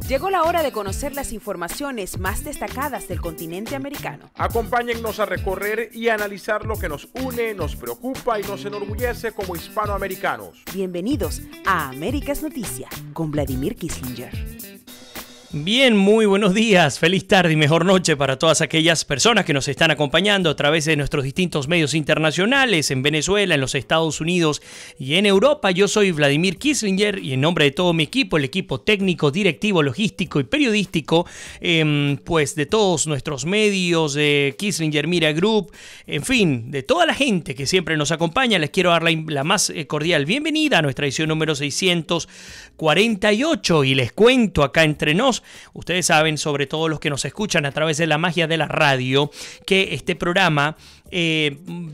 Llegó la hora de conocer las informaciones más destacadas del continente americano. Acompáñennos a recorrer y analizar lo que nos une, nos preocupa y nos enorgullece como hispanoamericanos. Bienvenidos a Américas Noticias con Vladimir Kissinger. Bien, muy buenos días, feliz tarde y mejor noche para todas aquellas personas que nos están acompañando a través de nuestros distintos medios internacionales en Venezuela, en los Estados Unidos y en Europa. Yo soy Vladimir Kissinger y en nombre de todo mi equipo, el equipo técnico, directivo, logístico y periodístico, pues de todos nuestros medios, de Kissinger Media Group, en fin, de toda la gente que siempre nos acompaña, les quiero dar la más cordial bienvenida a nuestra edición número 648 y les cuento acá entre nos. Ustedes saben, sobre todo los que nos escuchan a través de la magia de la radio, que este programa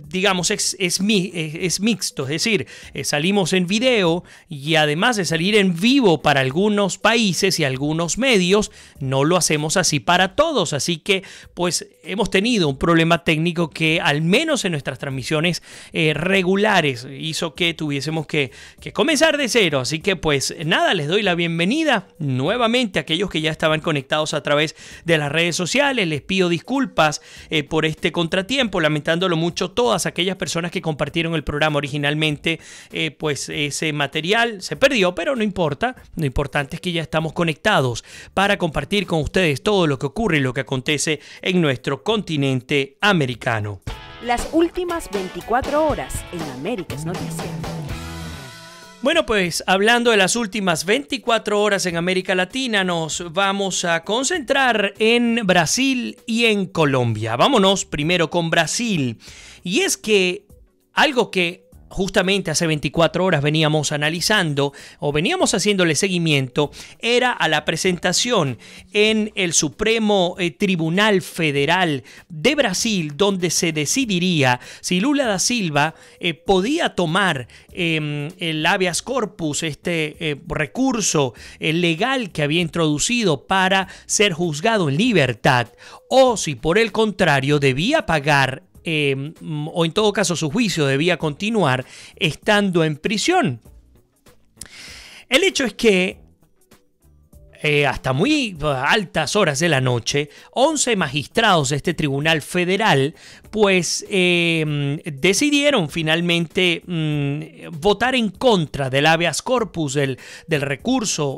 digamos es mixto, es decir, salimos en video y además de salir en vivo para algunos países y algunos medios, no lo hacemos así para todos, así que pues hemos tenido un problema técnico que al menos en nuestras transmisiones regulares hizo que tuviésemos que comenzar de cero, así que pues nada, les doy la bienvenida nuevamente a aquellos que ya estaban conectados a través de las redes sociales, les pido disculpas por este contratiempo, lamentándolo mucho, todas aquellas personas que compartieron el programa originalmente, pues ese material se perdió, pero no importa, lo importante es que ya estamos conectados para compartir con ustedes todo lo que ocurre y lo que acontece en nuestro continente americano. Las últimas 24 horas en Américas Noticias. Bueno, pues hablando de las últimas 24 horas en América Latina, nos vamos a concentrar en Brasil y en Colombia. Vámonos primero con Brasil. Y es que algo que justamente hace 24 horas veníamos analizando o veníamos haciéndole seguimiento era a la presentación en el Supremo Tribunal Federal de Brasil, donde se decidiría si Lula da Silva podía tomar el habeas corpus, este recurso legal que había introducido para ser juzgado en libertad, o si por el contrario debía pagar o en todo caso su juicio debía continuar estando en prisión. El hecho es que hasta muy altas horas de la noche, 11 magistrados de este tribunal federal pues decidieron finalmente votar en contra del habeas corpus, del recurso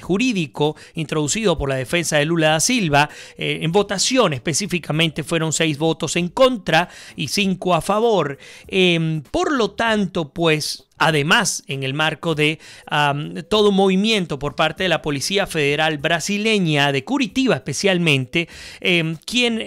jurídico introducido por la defensa de Lula da Silva. En votación específicamente fueron 6 votos en contra y 5 a favor. Por lo tanto, pues además, en el marco de todo un movimiento por parte de la Policía Federal brasileña, de Curitiba especialmente, quien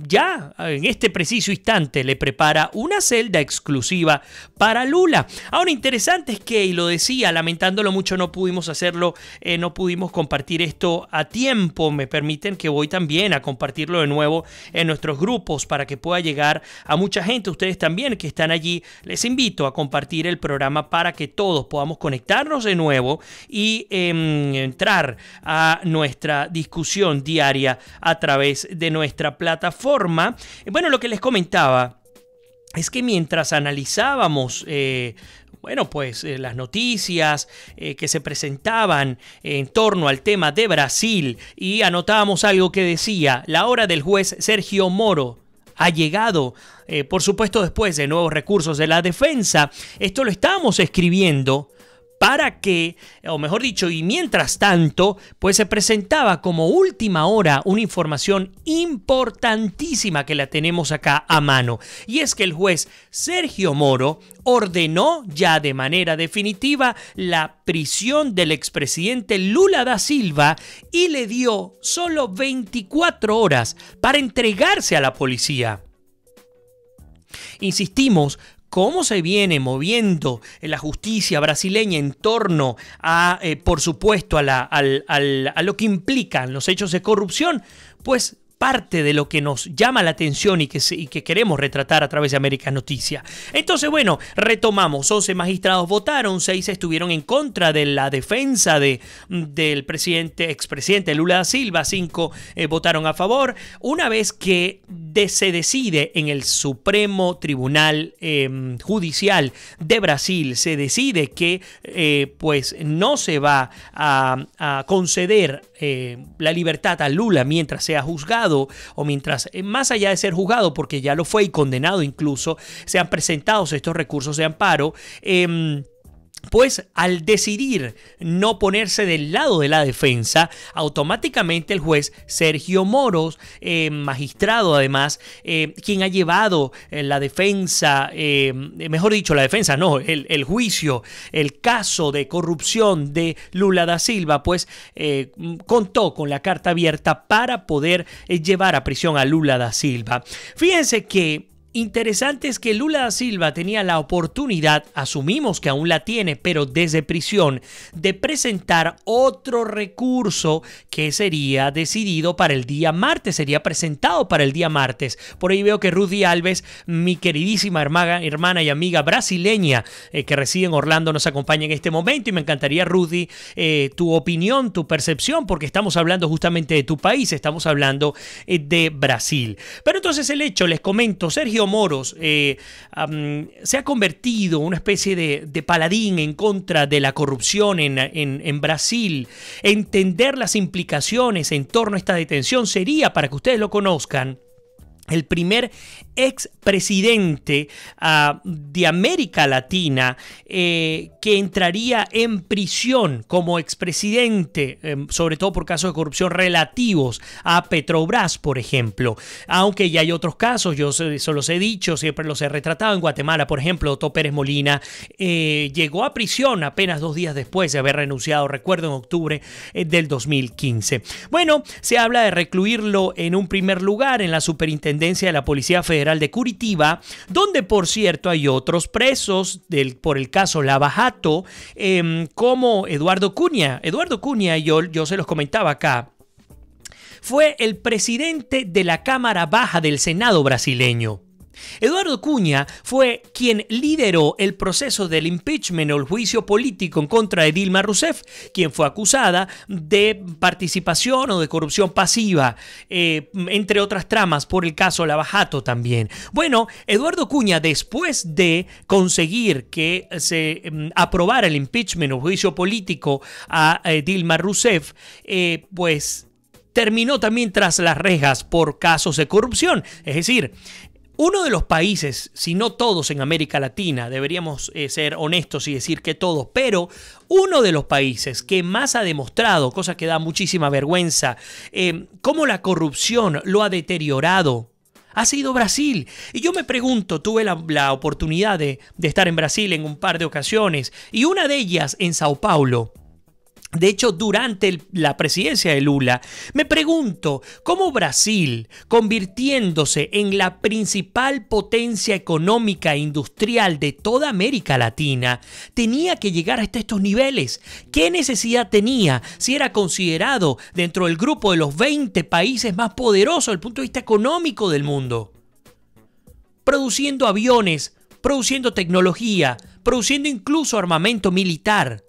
ya en este preciso instante le prepara una celda exclusiva para Lula. Ahora, interesante es que, y lo decía, lamentándolo mucho, no pudimos hacerlo, no pudimos compartir esto a tiempo. Me permiten que voy también a compartirlo de nuevo en nuestros grupos para que pueda llegar a mucha gente. Ustedes también que están allí, les invito a compartir el programa para que todos podamos conectarnos de nuevo y entrar a nuestra discusión diaria a través de nuestra plataforma. Bueno, lo que les comentaba es que mientras analizábamos las noticias que se presentaban en torno al tema de Brasil y anotábamos algo que decía: la hora del juez Sergio Moro ha llegado, por supuesto después de nuevos recursos de la defensa. Esto lo estábamos escribiendo para que, o mejor dicho, y mientras tanto, pues se presentaba como última hora una información importantísima que la tenemos acá a mano. Y es que el juez Sergio Moro ordenó ya de manera definitiva la prisión del expresidente Lula da Silva y le dio solo 24 horas para entregarse a la policía. Insistimos, cómo se viene moviendo la justicia brasileña en torno a, por supuesto, a lo que implican los hechos de corrupción, pues parte de lo que nos llama la atención y que queremos retratar a través de Américas Noticias. Entonces, bueno, retomamos. 11 magistrados votaron, 6 estuvieron en contra de la defensa del expresidente Lula da Silva, 5 votaron a favor. Una vez que se decide en el Supremo Tribunal Judicial de Brasil, se decide que pues no se va a conceder la libertad a Lula mientras sea juzgado, o mientras, más allá de ser juzgado, porque ya lo fue y condenado incluso, se han presentado estos recursos de amparo. Pues al decidir no ponerse del lado de la defensa, automáticamente el juez Sergio Moros, magistrado además, quien ha llevado la defensa, mejor dicho, la defensa no, el juicio, el caso de corrupción de Lula da Silva, pues contó con la carta abierta para poder llevar a prisión a Lula da Silva. Fíjense que interesante es que Lula da Silva tenía la oportunidad, asumimos que aún la tiene, pero desde prisión, de presentar otro recurso que sería decidido para el día martes, sería presentado para el día martes. Por ahí veo que Rudy Alves, mi queridísima hermana y amiga brasileña que reside en Orlando, nos acompaña en este momento, y me encantaría, Rudy, tu opinión, tu percepción, porque estamos hablando justamente de tu país, estamos hablando de Brasil. Pero entonces el hecho, les comento, Sergio Moros se ha convertido en una especie de paladín en contra de la corrupción en Brasil. Entender las implicaciones en torno a esta detención sería, para que ustedes lo conozcan, el primer expresidente de América Latina que entraría en prisión como expresidente, sobre todo por casos de corrupción relativos a Petrobras, por ejemplo. Aunque ya hay otros casos, yo eso los he dicho, siempre los he retratado. En Guatemala, por ejemplo, Otto Pérez Molina llegó a prisión apenas 2 días después de haber renunciado, recuerdo, en octubre del 2015. Bueno, se habla de recluirlo en un primer lugar en la superintendencia de la Policía Federal de Curitiba, donde por cierto hay otros presos por el caso Lava Jato, como Eduardo Cunha. Eduardo Cunha, yo se los comentaba acá, fue el presidente de la Cámara Baja del Senado brasileño. Eduardo Cunha fue quien lideró el proceso del impeachment o el juicio político en contra de Dilma Rousseff, quien fue acusada de participación o de corrupción pasiva, entre otras tramas, por el caso Lava Jato también. Bueno, Eduardo Cunha, después de conseguir que se aprobara el impeachment o juicio político a Dilma Rousseff, pues terminó también tras las rejas por casos de corrupción. Es decir, uno de los países, si no todos en América Latina, deberíamos ser honestos y decir que todos, pero uno de los países que más ha demostrado, cosa que da muchísima vergüenza, cómo la corrupción lo ha deteriorado, ha sido Brasil. Y yo me pregunto, tuve la oportunidad de estar en Brasil en un par de ocasiones, y una de ellas en Sao Paulo. De hecho, durante la presidencia de Lula, me pregunto cómo Brasil, convirtiéndose en la principal potencia económica e industrial de toda América Latina, tenía que llegar hasta estos niveles. ¿Qué necesidad tenía si era considerado dentro del grupo de los 20 países más poderosos desde el punto de vista económico del mundo? Produciendo aviones, produciendo tecnología, produciendo incluso armamento militar.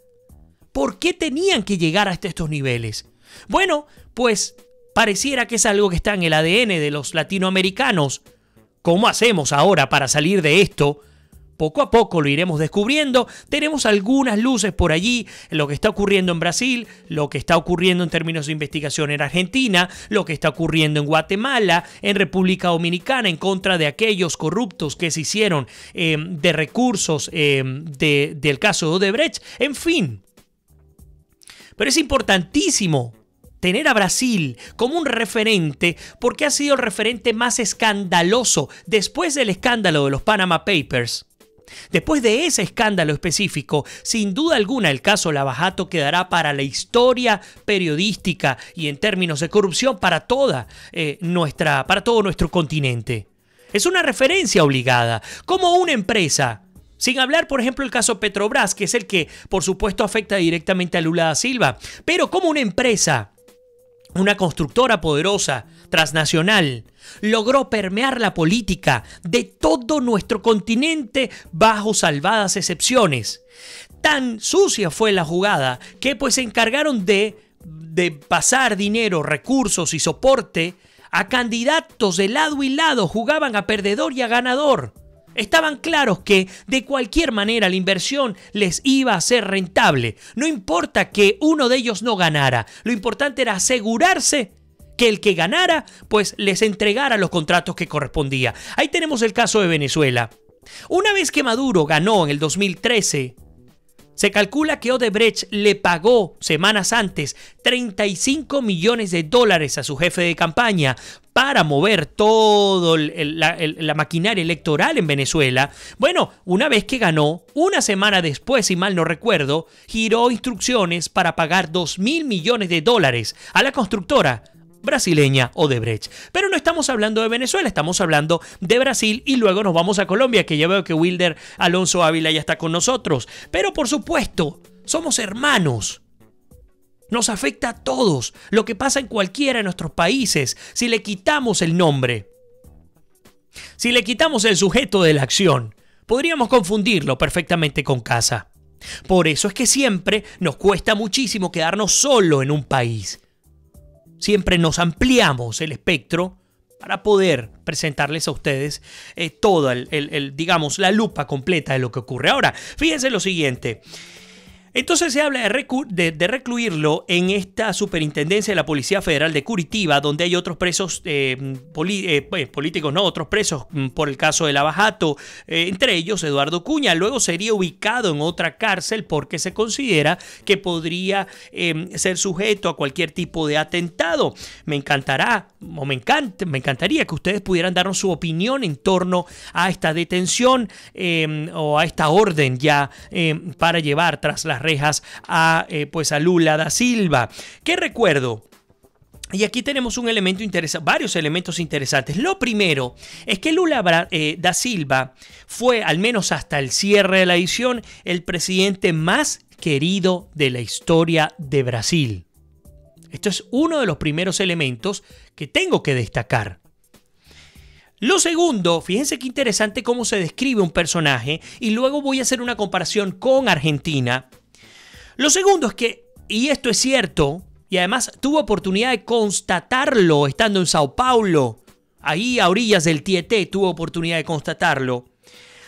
¿Por qué tenían que llegar hasta estos niveles? Bueno, pues pareciera que es algo que está en el ADN de los latinoamericanos. ¿Cómo hacemos ahora para salir de esto? Poco a poco lo iremos descubriendo. Tenemos algunas luces por allí, lo que está ocurriendo en Brasil, lo que está ocurriendo en términos de investigación en Argentina, lo que está ocurriendo en Guatemala, en República Dominicana, en contra de aquellos corruptos que se hicieron de recursos del caso de Odebrecht, en fin. Pero es importantísimo tener a Brasil como un referente, porque ha sido el referente más escandaloso después del escándalo de los Panama Papers. Después de ese escándalo específico, sin duda alguna el caso Lava Jato quedará para la historia periodística y en términos de corrupción para todo nuestro continente. Es una referencia obligada, como una empresa. Sin hablar, por ejemplo, el caso Petrobras, que es el que, por supuesto, afecta directamente a Lula da Silva. Pero como una empresa, una constructora poderosa, transnacional, logró permear la política de todo nuestro continente bajo salvadas excepciones. Tan sucia fue la jugada que pues se encargaron de pasar dinero, recursos y soporte a candidatos de lado y lado, jugaban a perdedor y a ganador. Estaban claros que de cualquier manera la inversión les iba a ser rentable. No importa que uno de ellos no ganara, lo importante era asegurarse que el que ganara, pues les entregara los contratos que correspondía. Ahí tenemos el caso de Venezuela. Una vez que Maduro ganó en el 2013, se calcula que Odebrecht le pagó semanas antes $35 millones a su jefe de campaña para mover toda la maquinaria electoral en Venezuela. Bueno, una vez que ganó, una semana después, si mal no recuerdo, giró instrucciones para pagar $2.000 millones a la constructora brasileña Odebrecht. Pero no estamos hablando de Venezuela, estamos hablando de Brasil y luego nos vamos a Colombia, que ya veo que Wilder Alonso Ávila ya está con nosotros. Pero por supuesto, somos hermanos. Nos afecta a todos lo que pasa en cualquiera de nuestros países si le quitamos el nombre. Si le quitamos el sujeto de la acción, podríamos confundirlo perfectamente con casa. Por eso es que siempre nos cuesta muchísimo quedarnos solo en un país. Siempre nos ampliamos el espectro para poder presentarles a ustedes toda digamos, la lupa completa de lo que ocurre. Ahora, fíjense lo siguiente. Entonces se habla de recluirlo en esta superintendencia de la Policía Federal de Curitiba, donde hay otros presos políticos, no, otros presos por el caso de Lava Jato, entre ellos Eduardo Cuña. Luego sería ubicado en otra cárcel porque se considera que podría ser sujeto a cualquier tipo de atentado. Me encantaría que ustedes pudieran darnos su opinión en torno a esta detención o a esta orden ya para llevar tras las rejas a Lula da Silva. ¿Qué recuerdo? Y aquí tenemos un elemento interesante, varios elementos interesantes. Lo primero es que Lula da Silva fue, al menos hasta el cierre de la edición, el presidente más querido de la historia de Brasil. Esto es uno de los primeros elementos que tengo que destacar. Lo segundo, fíjense qué interesante cómo se describe un personaje y luego voy a hacer una comparación con Argentina. Lo segundo es que, y esto es cierto, y además tuve oportunidad de constatarlo estando en Sao Paulo, ahí a orillas del Tieté tuve oportunidad de constatarlo,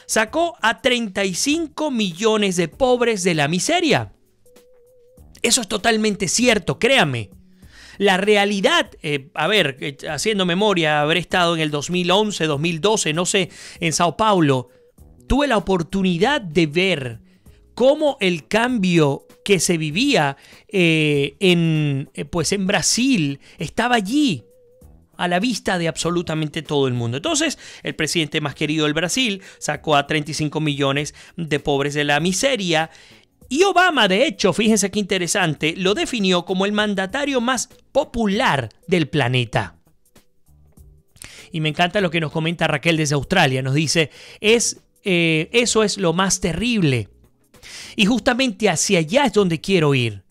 sacó a 35 millones de pobres de la miseria. Eso es totalmente cierto, créame. La realidad, haciendo memoria, haber estado en el 2011, 2012, no sé, en Sao Paulo, tuve la oportunidad de ver cómo el cambio que se vivía en Brasil estaba allí, a la vista de absolutamente todo el mundo. Entonces, el presidente más querido del Brasil sacó a 35 millones de pobres de la miseria. Y Obama, de hecho, fíjense qué interesante, lo definió como el mandatario más popular del planeta. Y me encanta lo que nos comenta Raquel desde Australia. Nos dice, eso es lo más terrible. Y justamente hacia allá es donde quiero ir.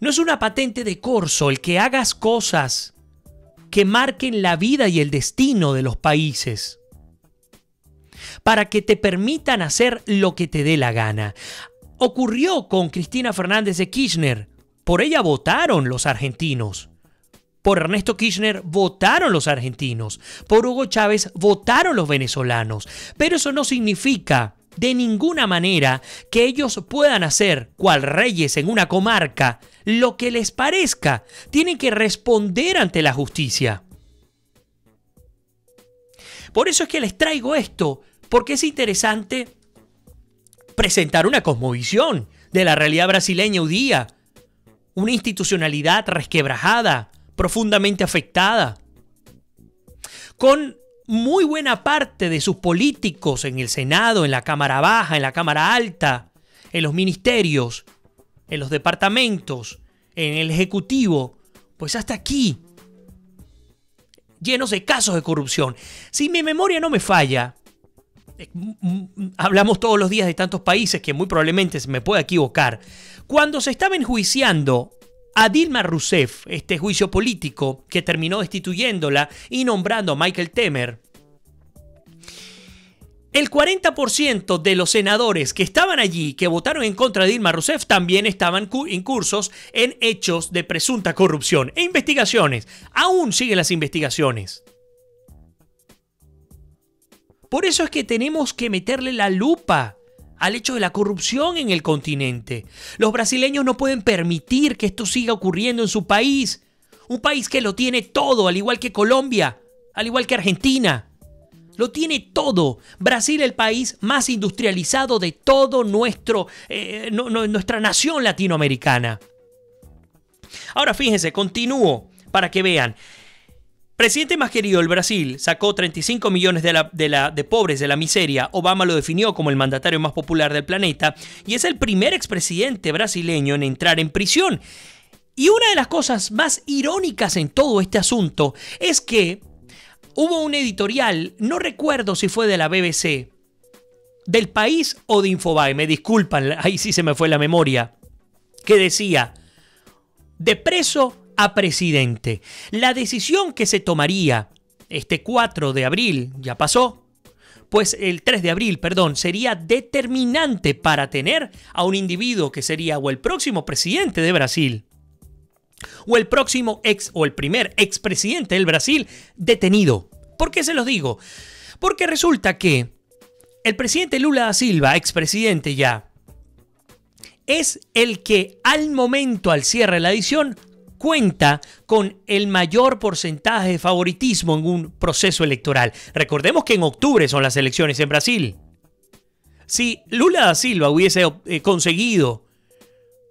No es una patente de corso el que hagas cosas que marquen la vida y el destino de los países, para que te permitan hacer lo que te dé la gana. Ocurrió con Cristina Fernández de Kirchner. Por ella votaron los argentinos. Por Ernesto Kirchner votaron los argentinos. Por Hugo Chávez votaron los venezolanos. Pero eso no significa de ninguna manera que ellos puedan hacer, cual reyes en una comarca, lo que les parezca. Tienen que responder ante la justicia. Por eso es que les traigo esto, porque es interesante presentar una cosmovisión de la realidad brasileña hoy día. Una institucionalidad resquebrajada, profundamente afectada, con muy buena parte de sus políticos en el Senado, en la Cámara Baja, en la Cámara Alta, en los ministerios, en los departamentos, en el Ejecutivo, pues hasta aquí, llenos de casos de corrupción. Si mi memoria no me falla, hablamos todos los días de tantos países que muy probablemente se me pueda equivocar. Cuando se estaba enjuiciando a Dilma Rousseff, este juicio político que terminó destituyéndola y nombrando a Michael Temer, El 40% de los senadores que estaban allí, que votaron en contra de Dilma Rousseff, también estaban incursos en hechos de presunta corrupción e investigaciones. Aún siguen las investigaciones. Por eso es que tenemos que meterle la lupa al hecho de la corrupción en el continente. Los brasileños no pueden permitir que esto siga ocurriendo en su país. Un país que lo tiene todo, al igual que Colombia, al igual que Argentina. Lo tiene todo. Brasil, el país más industrializado de todo nuestra nación latinoamericana. Ahora fíjense, continúo para que vean. Presidente más querido del Brasil sacó 35 millones de pobres de la miseria. Obama lo definió como el mandatario más popular del planeta y es el primer expresidente brasileño en entrar en prisión. Y una de las cosas más irónicas en todo este asunto es que hubo un editorial, no recuerdo si fue de la BBC, del País o de Infobae, me disculpan, ahí sí se me fue la memoria, que decía, de preso a presidente. La decisión que se tomaría este 4 de abril, ya pasó, pues el 3 de abril, perdón, sería determinante para tener a un individuo que sería o el próximo presidente de Brasil, o el próximo o el primer expresidente del Brasil detenido. ¿Por qué se los digo? Porque resulta que el presidente Lula da Silva, expresidente ya, es el que al momento, al cierre de la edición, cuenta con el mayor porcentaje de favoritismo en un proceso electoral. Recordemos que en octubre son las elecciones en Brasil. Si Lula da Silva hubiese conseguido,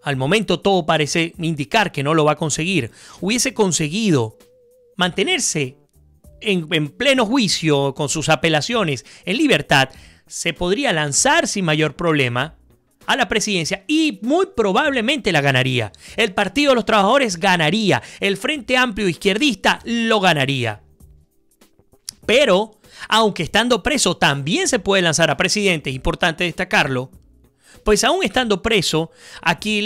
al momento todo parece indicar que no lo va a conseguir, hubiese conseguido mantenerse en pleno juicio con sus apelaciones en libertad, se podría lanzar sin mayor problema a la presidencia y muy probablemente la ganaría. El Partido de los Trabajadores ganaría, el Frente Amplio Izquierdista lo ganaría. Pero, aunque estando preso también se puede lanzar a presidente, es importante destacarlo, pues aún estando preso, aquí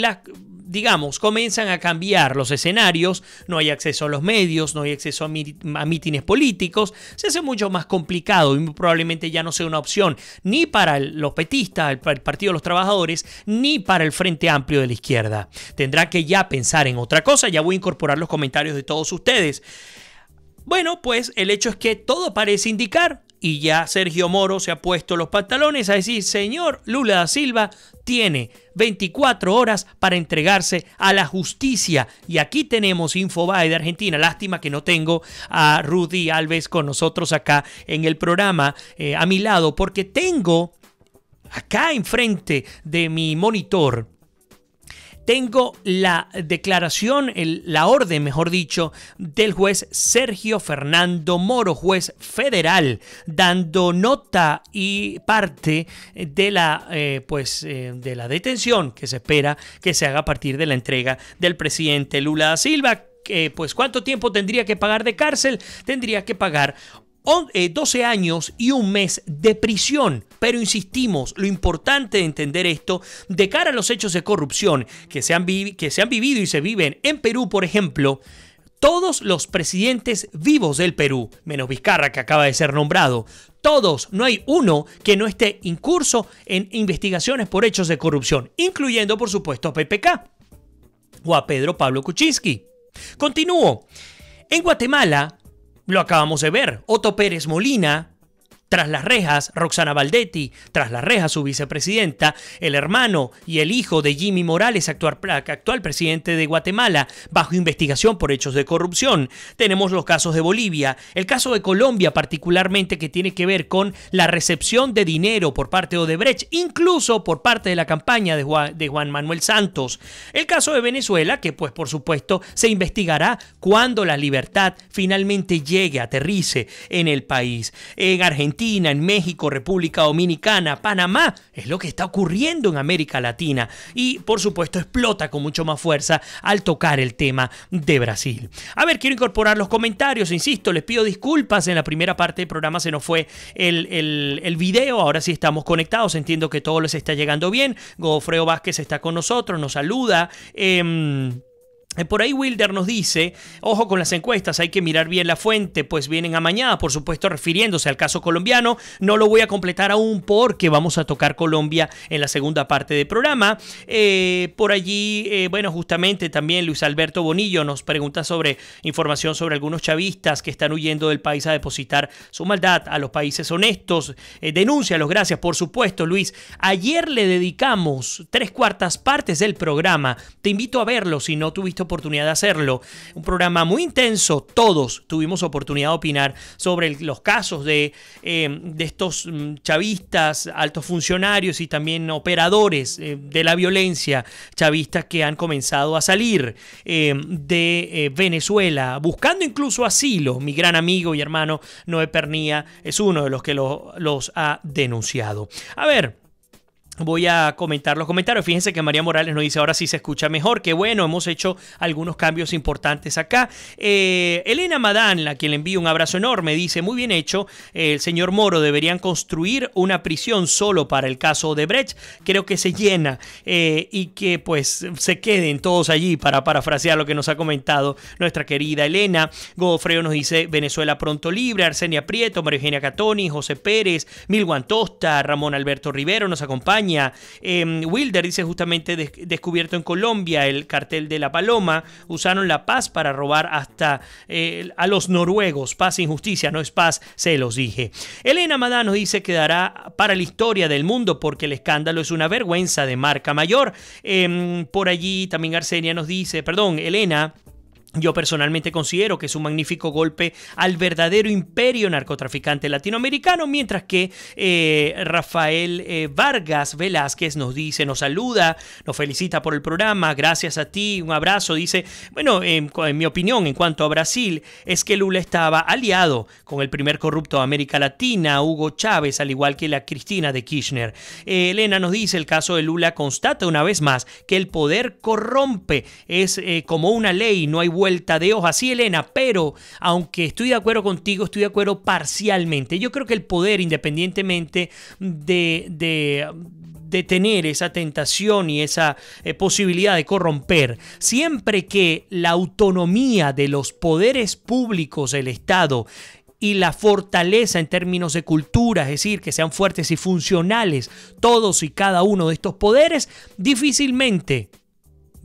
comienzan a cambiar los escenarios, no hay acceso a los medios, no hay acceso a mítines políticos, se hace mucho más complicado y probablemente ya no sea una opción ni para los petistas, el Partido de los Trabajadores, ni para el Frente Amplio de la izquierda. Tendrá que ya pensar en otra cosa, ya voy a incorporar los comentarios de todos ustedes. Bueno, pues el hecho es que todo parece indicar, y ya Sergio Moro se ha puesto los pantalones a decir, señor Lula da Silva tiene 24 horas para entregarse a la justicia. Y aquí tenemos Infobae de Argentina. Lástima que no tengo a Rudy Alves con nosotros acá en el programa a mi lado, porque tengo acá enfrente de mi monitor, tengo la declaración, la orden, mejor dicho, del juez Sergio Fernando Moro, juez federal, dando nota y parte de de la detención que se espera que se haga a partir de la entrega del presidente Lula da Silva. Pues ¿cuánto tiempo tendría que pagar de cárcel? Tendría que pagar 12 años y un mes de prisión. Pero insistimos, lo importante de entender esto, de cara a los hechos de corrupción que se han vivido y se viven en Perú, por ejemplo, todos los presidentes vivos del Perú, menos Vizcarra que acaba de ser nombrado, todos, no hay uno que no esté incurso en investigaciones por hechos de corrupción, incluyendo por supuesto a PPK o a Pedro Pablo Kuczynski. Continúo. En Guatemala, lo acabamos de ver, Otto Pérez Molina, tras las rejas, Roxana Valdetti, tras las rejas su vicepresidenta, el hermano y el hijo de Jimmy Morales, actual presidente de Guatemala, bajo investigación por hechos de corrupción. Tenemos los casos de Bolivia, el caso de Colombia particularmente, que tiene que ver con la recepción de dinero por parte de Odebrecht, incluso por parte de la campaña de Juan Manuel Santos. El caso de Venezuela, que pues por supuesto se investigará cuando la libertad finalmente llegue, aterrice en el país. En Argentina, en México, República Dominicana, Panamá, es lo que está ocurriendo en América Latina y por supuesto explota con mucho más fuerza al tocar el tema de Brasil. A ver, quiero incorporar los comentarios, insisto, les pido disculpas, en la primera parte del programa se nos fue el video, ahora sí estamos conectados, entiendo que todo les está llegando bien. Godofredo Vázquez está con nosotros, nos saluda. Por ahí Wilder nos dice, ojo con las encuestas, hay que mirar bien la fuente, pues vienen amañadas, por supuesto refiriéndose al caso colombiano. No lo voy a completar aún porque vamos a tocar Colombia en la segunda parte del programa. Por allí, bueno, justamente también Luis Alberto Bonillo nos pregunta sobre información sobre algunos chavistas que están huyendo del país a depositar su maldad a los países honestos. Denúncialos, gracias, por supuesto, Luis. Ayer le dedicamos 3/4 partes del programa. Te invito a verlo si no tuviste oportunidad de hacerlo. Un programa muy intenso. Todos tuvimos oportunidad de opinar sobre los casos de estos chavistas, altos funcionarios y también operadores de la violencia chavistas que han comenzado a salir de Venezuela, buscando incluso asilo. Mi gran amigo y hermano Noé Pernía es uno de los que los ha denunciado. A ver, voy a comentar los comentarios. Fíjense que María Morales nos dice, ahora sí se escucha mejor. Qué bueno, hemos hecho algunos cambios importantes acá. Elena Madán, a quien le envío un abrazo enorme, dice, muy bien hecho. El señor Moro, deberían construir una prisión solo para el caso Odebrecht. Creo que se llena y que pues se queden todos allí, para parafrasear lo que nos ha comentado nuestra querida Elena. Godofredo nos dice, Venezuela pronto libre. Arsenia Prieto, María Eugenia Catoni, José Pérez, Milguan Tosta, Ramón Alberto Rivero nos acompaña. Wilder dice, justamente descubierto en Colombia el cartel de La Paloma, usaron la paz para robar hasta a los noruegos. Paz e injusticia, no es paz, se los dije. Elena Madán nos dice, quedará para la historia del mundo porque el escándalo es una vergüenza de marca mayor. Por allí también Arsenia nos dice, perdón, Elena, yo personalmente considero que es un magnífico golpe al verdadero imperio narcotraficante latinoamericano, mientras que Rafael Vargas Velázquez nos dice, nos saluda, nos felicita por el programa, gracias a ti, un abrazo. Dice, bueno, en mi opinión en cuanto a Brasil es que Lula estaba aliado con el primer corrupto de América Latina, Hugo Chávez, al igual que la Cristina de Kirchner. Elena nos dice, el caso de Lula constata una vez más que el poder corrompe, es como una ley, no hay vuelta de hoja. Sí, Elena, pero aunque estoy de acuerdo contigo, estoy de acuerdo parcialmente. Yo creo que el poder, independientemente de tener esa tentación y esa posibilidad de corromper, siempre que la autonomía de los poderes públicos del Estado y la fortaleza en términos de cultura, es decir, que sean fuertes y funcionales todos y cada uno de estos poderes, difícilmente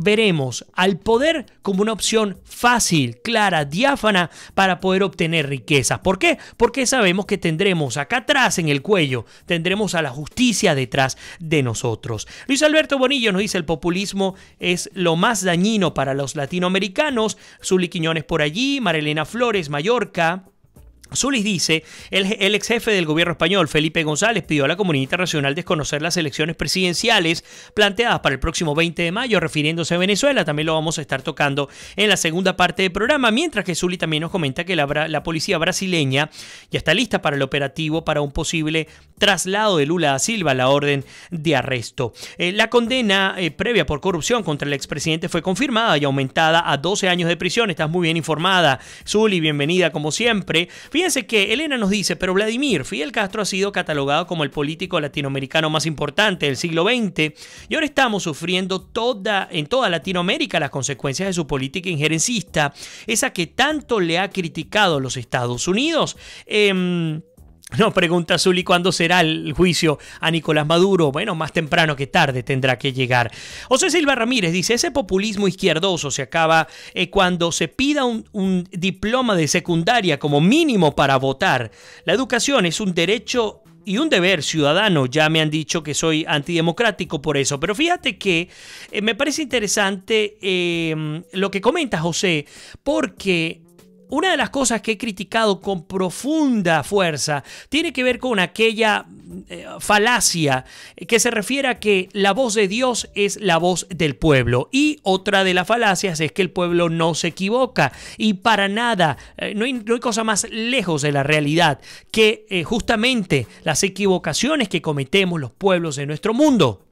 veremos al poder como una opción fácil, clara, diáfana para poder obtener riquezas. ¿Por qué? Porque sabemos que tendremos acá atrás en el cuello, tendremos a la justicia detrás de nosotros. Luis Alberto Bonillo nos dice, el populismo es lo más dañino para los latinoamericanos. Zuli Quiñones por allí, Marilena Flores, Mallorca. Zulis dice, el ex jefe del gobierno español, Felipe González, pidió a la comunidad internacional desconocer las elecciones presidenciales planteadas para el próximo 20 de mayo, refiriéndose a Venezuela. También lo vamos a estar tocando en la segunda parte del programa, mientras que Zuli también nos comenta que la policía brasileña ya está lista para el operativo para un posible traslado de Lula da Silva a la orden de arresto. La condena previa por corrupción contra el expresidente fue confirmada y aumentada a 12 años de prisión. Estás muy bien informada, Zuli, bienvenida como siempre. Fíjense que Elena nos dice, pero Vladimir, Fidel Castro ha sido catalogado como el político latinoamericano más importante del siglo XX y ahora estamos sufriendo en toda Latinoamérica las consecuencias de su política injerencista, esa que tanto le ha criticado a los Estados Unidos. Nos pregunta Zuli, ¿cuándo será el juicio a Nicolás Maduro? Bueno, más temprano que tarde tendrá que llegar. José Silva Ramírez dice, ese populismo izquierdoso se acaba cuando se pida un diploma de secundaria como mínimo para votar. La educación es un derecho y un deber ciudadano. Ya me han dicho que soy antidemocrático por eso, pero fíjate que me parece interesante lo que comenta José, porque una de las cosas que he criticado con profunda fuerza tiene que ver con aquella falacia que se refiere a que la voz de Dios es la voz del pueblo. Y otra de las falacias es que el pueblo no se equivoca. Y para nada, no hay cosa más lejos de la realidad que justamente las equivocaciones que cometemos los pueblos de nuestro mundo.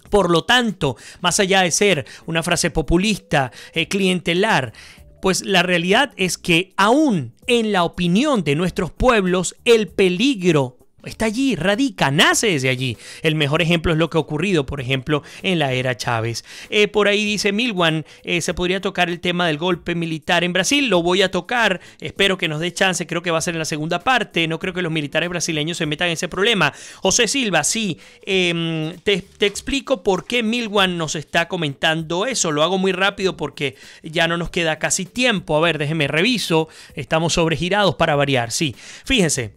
Por lo tanto, más allá de ser una frase populista, clientelar, pues la realidad es que aún en la opinión de nuestros pueblos, el peligro Está allí, radica, nace desde allí. El mejor ejemplo es lo que ha ocurrido, por ejemplo, en la era Chávez. Por ahí dice Milwan, se podría tocar el tema del golpe militar en Brasil. Lo voy a tocar, espero que nos dé chance, creo que va a ser en la segunda parte. No creo que los militares brasileños se metan en ese problema. José Silva, sí, te explico por qué Milwan nos está comentando eso. Lo hago muy rápido porque ya no nos queda casi tiempo. A ver, déjenme reviso. Estamos sobregirados para variar, sí. Fíjense.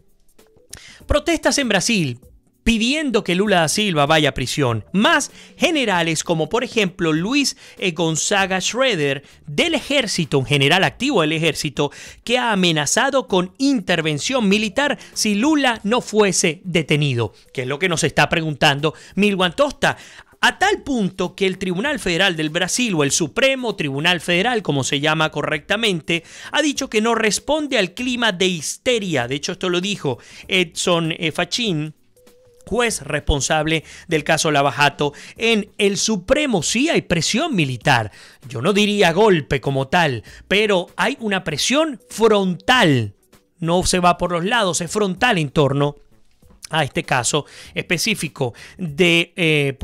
Protestas en Brasil pidiendo que Lula da Silva vaya a prisión. Más generales como por ejemplo Luis Gonzaga Schroeder del ejército, un general activo del ejército, que ha amenazado con intervención militar si Lula no fuese detenido. Que es lo que nos está preguntando Milwan Tosta. A tal punto que el Tribunal Federal del Brasil, o el Supremo Tribunal Federal, como se llama correctamente, ha dicho que no responde al clima de histeria. De hecho, esto lo dijo Edson Fachin, juez responsable del caso Lava Jato. En el Supremo sí hay presión militar. Yo no diría golpe como tal, pero hay una presión frontal. No se va por los lados, es frontal en torno a este caso específico de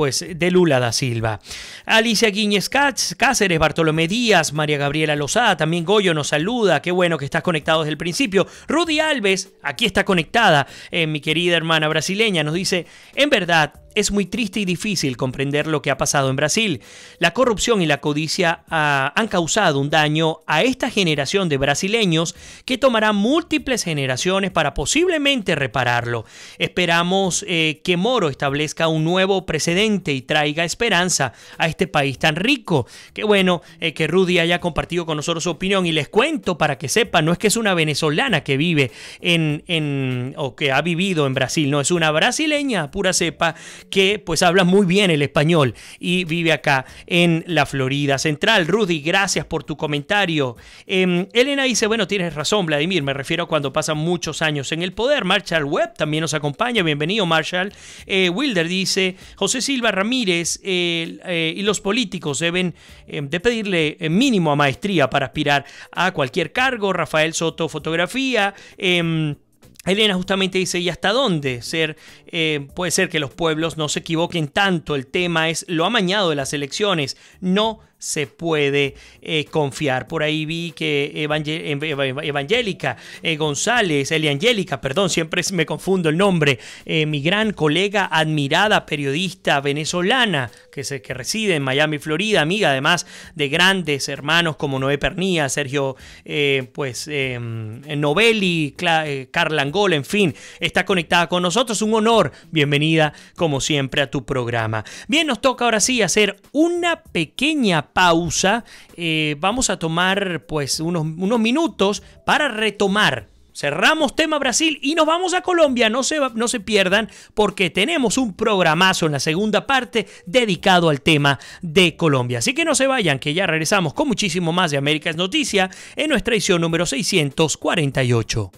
Lula da Silva. Alicia Guíñez Cáceres, Bartolomé Díaz, María Gabriela Lozada, también Goyo nos saluda, qué bueno que estás conectado desde el principio. Rudy Alves, aquí está conectada, mi querida hermana brasileña, nos dice, en verdad, es muy triste y difícil comprender lo que ha pasado en Brasil. La corrupción y la codicia han causado un daño a esta generación de brasileños que tomará múltiples generaciones para posiblemente repararlo. Esperamos que Moro establezca un nuevo precedente y traiga esperanza a este país tan rico. Qué bueno que Rudy haya compartido con nosotros su opinión, y les cuento para que sepan, no es que es una venezolana que vive o que ha vivido en Brasil, no, es una brasileña pura cepa que pues habla muy bien el español y vive acá en la Florida Central. Rudy, gracias por tu comentario. Elena dice, bueno, tienes razón, Vladimir, me refiero a cuando pasan muchos años en el poder. Marshall Webb también nos acompaña, bienvenido Marshall. Wilder dice, José Silva Ramírez y los políticos deben de pedirle mínimo a maestría para aspirar a cualquier cargo. Rafael Soto, fotografía. Elena justamente dice, ¿y hasta dónde puede ser que los pueblos no se equivoquen tanto? El tema es lo amañado de las elecciones. No se puede confiar. Por ahí vi que Evangélica González, Eliangélica, perdón, siempre me confundo el nombre, mi gran colega, admirada periodista venezolana que reside en Miami, Florida, amiga además de grandes hermanos como Noé Pernía, Sergio Novelli, Carla Angola, en fin, está conectada con nosotros. Un honor, bienvenida como siempre a tu programa. Bien, nos toca ahora sí hacer una pequeña pausa. Vamos a tomar pues unos minutos para retomar. Cerramos tema Brasil y nos vamos a Colombia. No se pierdan porque tenemos un programazo en la segunda parte dedicado al tema de Colombia. Así que no se vayan, que ya regresamos con muchísimo más de América es Noticia en nuestra edición número 648.